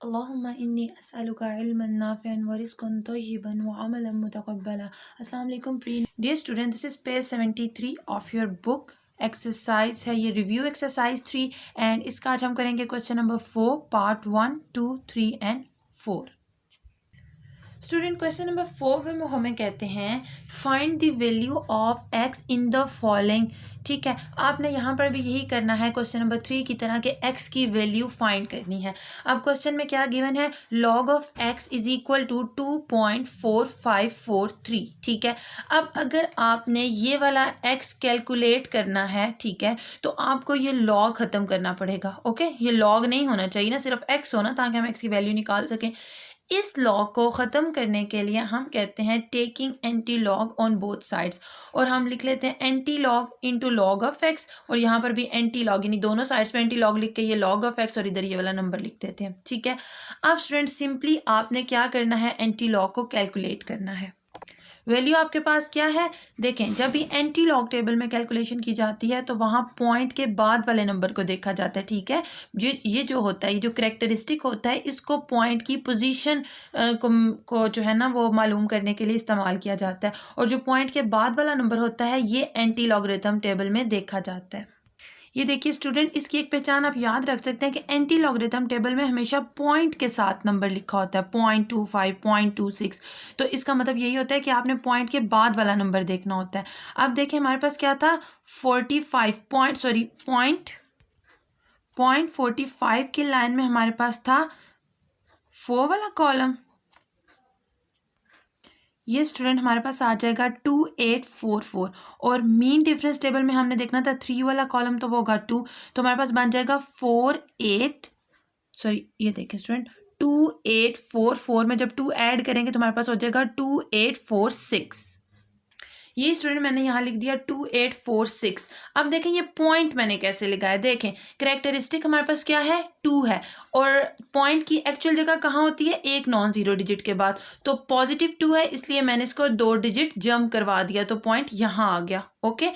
अल्लाहुम्मा इन्नी अस्अलुका इल्मन नाफ़िअन व रिज़्क़न तय्यिबन व अमलन मुतक़ब्बला। अस्सलाम वालेकुम dear student, this is page 73 of your book. Exercise है ये, रिव्यू एक्सरसाइज 3 एंड इसका आज हम करेंगे question number 4 part 1, 2, 3 and 4। Student question number 4 में हमें कहते हैं find the value of x in the following. ठीक है, आपने यहाँ पर भी यही करना है क्वेश्चन नंबर 3 की तरह के एक्स की वैल्यू फाइंड करनी है। अब क्वेश्चन में क्या गिवन है, log of x is equal to 2.4543। ठीक है, अब अगर आपने ये वाला एक्स कैलकुलेट करना है, ठीक है, तो आपको ये लॉग खत्म करना पड़ेगा। ओके, ये लॉग नहीं होना चाहिए ना, सिर्फ एक्स होना, ताकि हम एक्स की वैल्यू निकाल सकें। इस लॉग को ख़त्म करने के लिए हम कहते हैं taking anti log on both sides, और हम लिख लेते हैं anti log into log of x, और यहाँ पर भी एंटी लॉग, यानी दोनों साइड्स पे एंटी लॉग लिख के ये लॉग ऑफ एक्स और इधर ये वाला नंबर लिख देते हैं। ठीक है, अब स्टूडेंट सिंपली आपने क्या करना है, एंटी लॉग को कैलकुलेट करना है। वैल्यू आपके पास क्या है, देखें, जब भी एंटी लॉग टेबल में कैलकुलेशन की जाती है तो वहाँ पॉइंट के बाद वाले नंबर को देखा जाता है। ठीक है, ये जो होता है, ये जो करेक्टरिस्टिक होता है, इसको पॉइंट की पोजीशन को जो है ना वो मालूम करने के लिए इस्तेमाल किया जाता है, और जो पॉइंट के बाद वाला नंबर होता है ये एंटी लॉगरिथम टेबल में देखा जाता है। ये देखिए स्टूडेंट, इसकी एक पहचान आप याद रख सकते हैं कि एंटी लॉगरिथम टेबल में हमेशा पॉइंट के साथ नंबर लिखा होता है, 0.25, 0.26। तो इसका मतलब यही होता है कि आपने पॉइंट के बाद वाला नंबर देखना होता है। अब देखें हमारे पास क्या था, 0.45 की लाइन में हमारे पास था 4 वाला कॉलम। ये स्टूडेंट हमारे पास आ जाएगा 2844, और मीन डिफरेंस टेबल में हमने देखना था 3 वाला कॉलम, तो वो होगा 2, तो हमारे पास बन जाएगा ये देखें स्टूडेंट, 2844 में जब 2 ऐड करेंगे तो हमारे पास हो जाएगा 2846। ये स्टूडेंट मैंने यहाँ लिख दिया 2846। अब देखें ये पॉइंट मैंने कैसे लगाया, देखें करेक्टरिस्टिक हमारे पास क्या है, 2 है, और पॉइंट की एक्चुअल जगह कहाँ होती है, एक नॉन जीरो डिजिट के बाद, तो पॉजिटिव 2 है, इसलिए मैंने इसको 2 डिजिट जंप करवा दिया, तो पॉइंट यहाँ आ गया। ओके,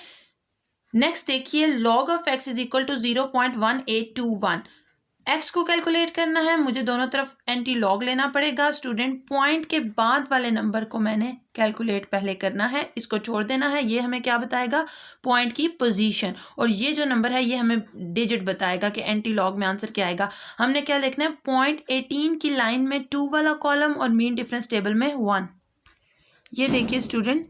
नेक्स्ट देखिए, log of x is equal to 0.1821। एक्स को कैलकुलेट करना है, मुझे दोनों तरफ एंटी लॉग लेना पड़ेगा। स्टूडेंट पॉइंट के बाद वाले नंबर को मैंने कैलकुलेट पहले करना है, इसको छोड़ देना है। ये हमें क्या बताएगा, पॉइंट की पोजीशन, और ये जो नंबर है ये हमें डिजिट बताएगा कि एंटी लॉग में आंसर क्या आएगा। हमने क्या लिखना है, 0.18 की लाइन में 2 वाला कॉलम और मीन डिफरेंस टेबल में 1। ये देखिए स्टूडेंट,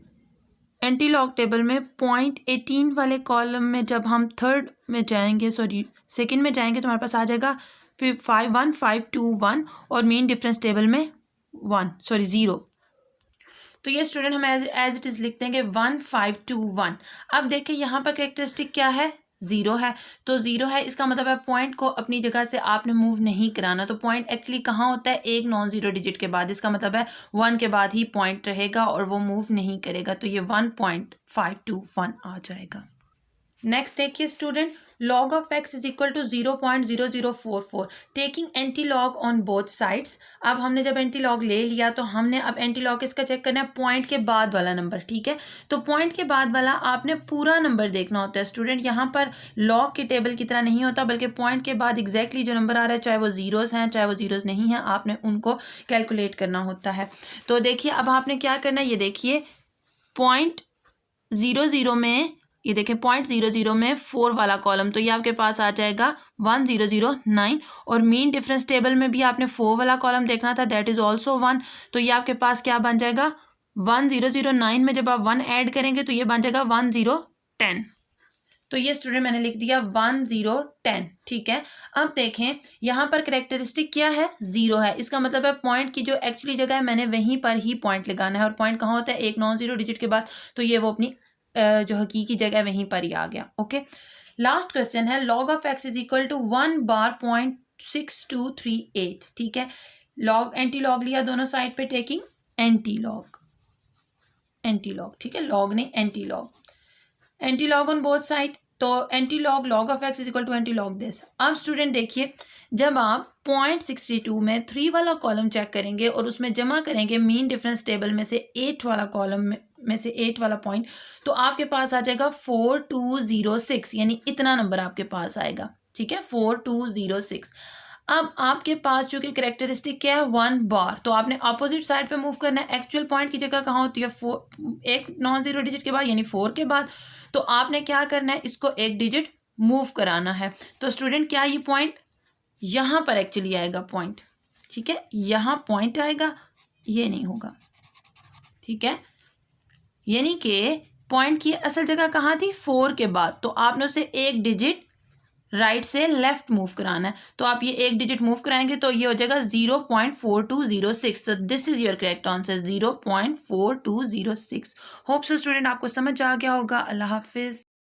एंटी लॉग टेबल में 0.18 वाले कॉलम में जब हम थर्ड में जाएंगे, सेकंड में जाएंगे, तो हमारे पास आ जाएगा 51521, और मीन डिफरेंस टेबल में 0। तो ये स्टूडेंट हम एज इट इज़ लिखते हैं कि 1521। अब देखिए यहाँ पर कैरेक्टरिस्टिक क्या है, 0 है, तो 0 है, इसका मतलब है पॉइंट को अपनी जगह से आपने मूव नहीं कराना। तो पॉइंट एक्चुअली कहाँ होता है, एक नॉन जीरो डिजिट के बाद, इसका मतलब है 1 के बाद ही पॉइंट रहेगा और वो मूव नहीं करेगा, तो ये 1.521 आ जाएगा। नेक्स्ट देखिए student, log of x is equal to 0.0044, taking anti log on both sides. अब हमने जब एंटी लॉग ले लिया तो हमने अब एंटी लॉग इसका चेक करना है पॉइंट के बाद वाला नंबर। ठीक है, तो पॉइंट के बाद वाला आपने पूरा नंबर देखना होता है स्टूडेंट, यहाँ पर लॉग की टेबल की तरह नहीं होता, बल्कि पॉइंट के बाद एग्जैक्टली जो नंबर आ रहा है, चाहे वो जीरोज़ हैं चाहे वो जीरोज़ नहीं हैं, आपने उनको कैलकुलेट करना होता है। तो देखिए अब आपने क्या करना है, ये देखिए 0.00 में, ये देखें 0.00 में 4 वाला कॉलम, तो ये आपके पास आ जाएगा 1009, और मीन डिफरेंस टेबल में भी आपने 4 वाला कॉलम देखना था, दैट इज ऑल्सो 1, तो ये आपके पास क्या बन जाएगा, 1009 में जब आप 1 ऐड करेंगे तो ये बन जाएगा 1010। तो ये स्टूडेंट मैंने लिख दिया 1010। ठीक है, अब देखें यहाँ पर करेक्टरिस्टिक क्या है, 0 है, इसका मतलब है पॉइंट की जो एक्चुअली जगह है मैंने वहीं पर ही पॉइंट लगाना है, और पॉइंट कहाँ होता है, एक नॉन जीरो डिजिट के बाद, तो ये वो अपनी जो हकीकी जगह वहीं पर ही आ गया। ओके, लास्ट क्वेश्चन है, log of x is equal to 1 bar 0.6238। ठीक है, लॉग एंटी लॉग लिया दोनों साइड पे, टेकिंग एंटी लॉग, ठीक है, लॉग नहीं antilog on both side, तो antilog of x is equal to antilog this. अब स्टूडेंट देखिए, जब आप 0.62 में 3 वाला कॉलम चेक करेंगे और उसमें जमा करेंगे मीन डिफरेंस टेबल में से 8 वाला कॉलम में से 8 वाला पॉइंट, तो आपके पास आ जाएगा 4206, यानी इतना नंबर आपके पास आएगा। ठीक है, 4206। अब आपके पास चूंकि करेक्टरिस्टिक क्या है 1 बार, तो आपने अपोजिट साइड पे मूव करना है। एक्चुअल पॉइंट की जगह कहाँ होती है 4, एक नॉन जीरो डिजिट के बाद यानी 4 के बाद। तो आपने क्या करना है, इसको एक डिजिट मूव कराना है। तो स्टूडेंट क्या ये पॉइंट यहाँ पर एक्चुअली आएगा पॉइंट, ठीक है, यहाँ पॉइंट आएगा, ये नहीं होगा, ठीक है। यानी कि पॉइंट की असल जगह कहाँ थी 4 के बाद, तो आपने उसे एक डिजिट राइट से लेफ्ट मूव कराना है। तो आप ये एक डिजिट मूव कराएंगे तो ये हो जाएगा 0.4206। So this is your correct answer 0.4206। Hope so student आपको समझ आ गया होगा। अल्लाह हाफिज।